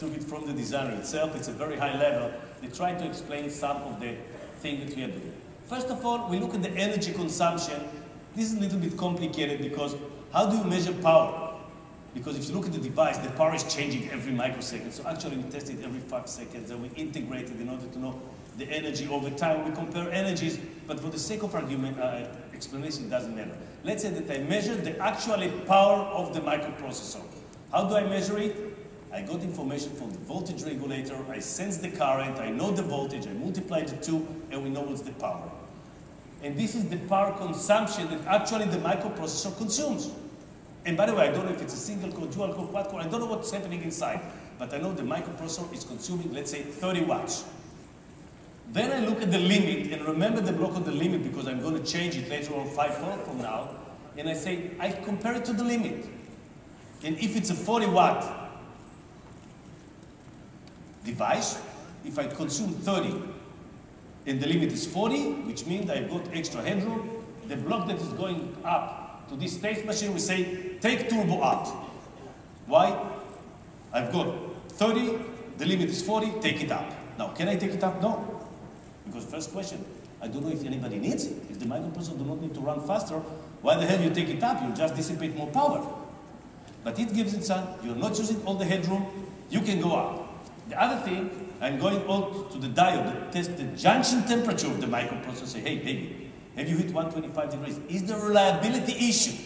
took it from the designer itself. It's a very high level. They try to explain some of the things that we are doing. First of all, we look at the energy consumption. This is a little bit complicated because how do you measure power? Because if you look at the device, the power is changing every microsecond. So actually we test it every 5 seconds and we integrate it in order to know the energy over time. We compare energies, but for the sake of argument, explanation doesn't matter. Let's say that I measure the actual power of the microprocessor. How do I measure it? I got information from the voltage regulator, I sense the current, I know the voltage, I multiply the two, and we know what's the power. And this is the power consumption that actually the microprocessor consumes. And by the way, I don't know if it's a single core, dual core, quad core, I don't know what's happening inside, but I know the microprocessor is consuming, let's say, 30 watts. Then I look at the limit, and remember the block of the limit because I'm going to change it later on 5 minutes from now, and I say, I compare it to the limit. And if it's a 40 watt device, if I consume 30 and the limit is 40, which means I've got extra headroom, the block that is going up to this state machine, we say, take turbo out. Why? I've got 30, the limit is 40, take it up. Now, can I take it up? No. Because first question, I don't know if anybody needs it. If the microprocessor do not need to run faster, why the hell you take it up? You just dissipate more power. But it gives it some, you're not using all the headroom, you can go up. The other thing, I'm going out to the diode to test the junction temperature of the microprocessor. Say, hey, baby, have you hit 125 degrees? Is there a reliability issue?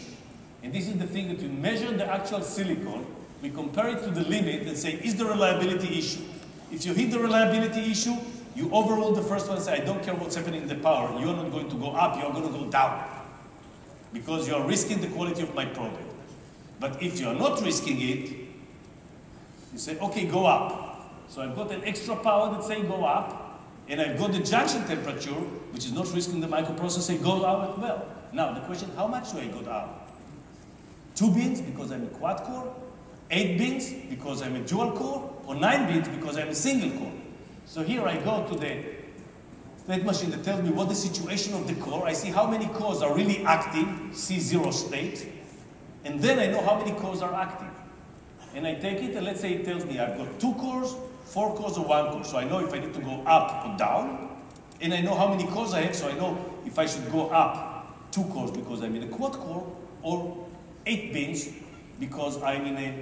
And this is the thing that we measure the actual silicon, we compare it to the limit and say, is there a reliability issue? If you hit the reliability issue, you overrule the first one and say, I don't care what's happening in the power. You're not going to go up, you're going to go down. Because you're risking the quality of my product. But if you're not risking it, you say, okay, go up. So I've got an extra power that say go up, and I've got the junction temperature, which is not risking the microprocessor, say go up as well. Now the question, how much do I go up? 2 bits because I'm a quad core, 8 bits because I'm a dual core, or 9 bits because I'm a single core. So here I go to the state machine that tells me what the situation of the core. I see how many cores are really active, C0 state, and then I know how many cores are active. And I take it, and let's say it tells me I've got 2 cores, 4 cores, or 1 core. So I know if I need to go up or down. And I know how many cores I have, so I know if I should go up 2 cores because I'm in a quad core, or 8 bins because I'm in a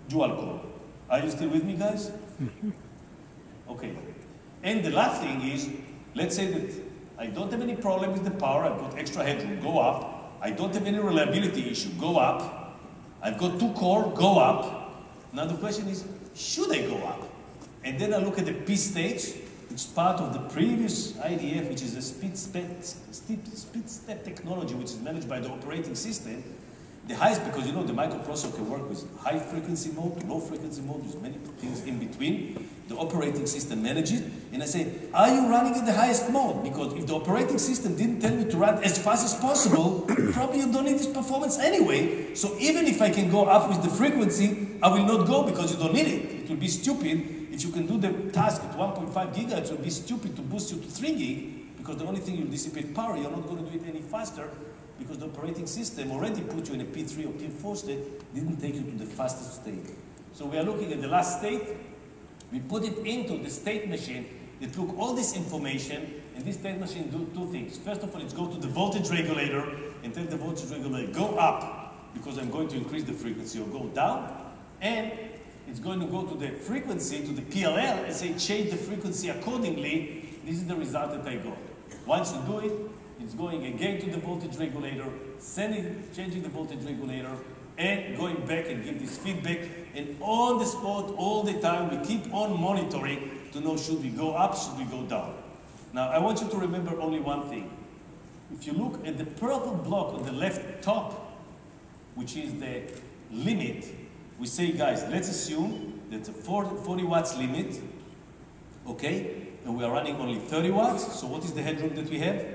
dual core. Are you still with me, guys? Okay. And the last thing is, let's say that I don't have any problem with the power, I've got extra headroom, go up. I don't have any reliability issue, go up. I've got 2 core, go up. Now the question is, should I go up? And then I look at the P stage, which is part of the previous IDF, which is a speed step technology, which is managed by the operating system. The highest, because you know the microprocessor can work with high frequency mode, low frequency mode, there's many things in between. The operating system manages it. And I say, are you running in the highest mode? Because if the operating system didn't tell me to run as fast as possible, probably you don't need this performance anyway. So even if I can go up with the frequency, I will not go because you don't need it. It will be stupid. If you can do the task at 1.5 gigahertz, it will be stupid to boost you to 3 gig, because the only thing you dissipate power, you're not going to do it any faster, because the operating system already put you in a P3 or P4 state, didn't take you to the fastest state. So we are looking at the last state. We put it into the state machine. It took all this information, and this state machine do 2 things. First of all, it's go to the voltage regulator and tell the voltage regulator, go up, because I'm going to increase the frequency, or go down. And it's going to go to the frequency, to the PLL, and say, change the frequency accordingly. This is the result that I got. Once you do it, it's going again to the voltage regulator, changing the voltage regulator, and going back and give this feedback. And on the spot, all the time, we keep on monitoring to know, should we go up, should we go down. Now, I want you to remember only one thing. If you look at the purple block on the left top, which is the limit, we say, guys, let's assume that's a 40 watts limit, okay? And we are running only 30 watts, so what is the headroom that we have?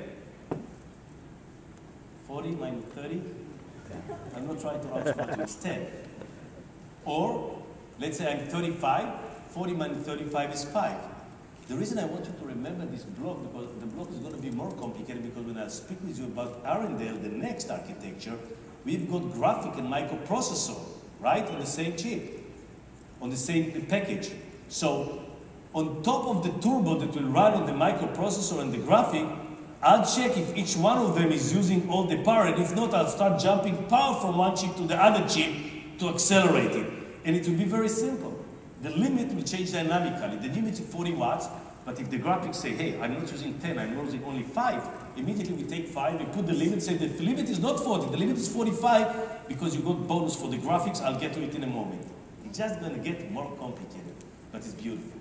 40 minus 30? I'm not trying to outsmart you, it's 10. Or, let's say I'm 35, 40 minus 35 is 5. The reason I want you to remember this block, because the block is going to be more complicated, because when I speak with you about Arendelle, the next architecture, we've got graphic and microprocessor, right, on the same chip. on the same package. So on top of the turbo that will run in the microprocessor and the graphic, I'll check if each one of them is using all the power, and if not, I'll start jumping power from one chip to the other chip to accelerate it. And it will be very simple. The limit will change dynamically. The limit is 40 watts, but if the graphics say, hey, I'm not using 10, I'm using only 5, immediately we take 5, we put the limit, say the limit is not 40, the limit is 45, because you got bonus for the graphics. I'll get to it in a moment. It's just going to get more complicated, but it's beautiful.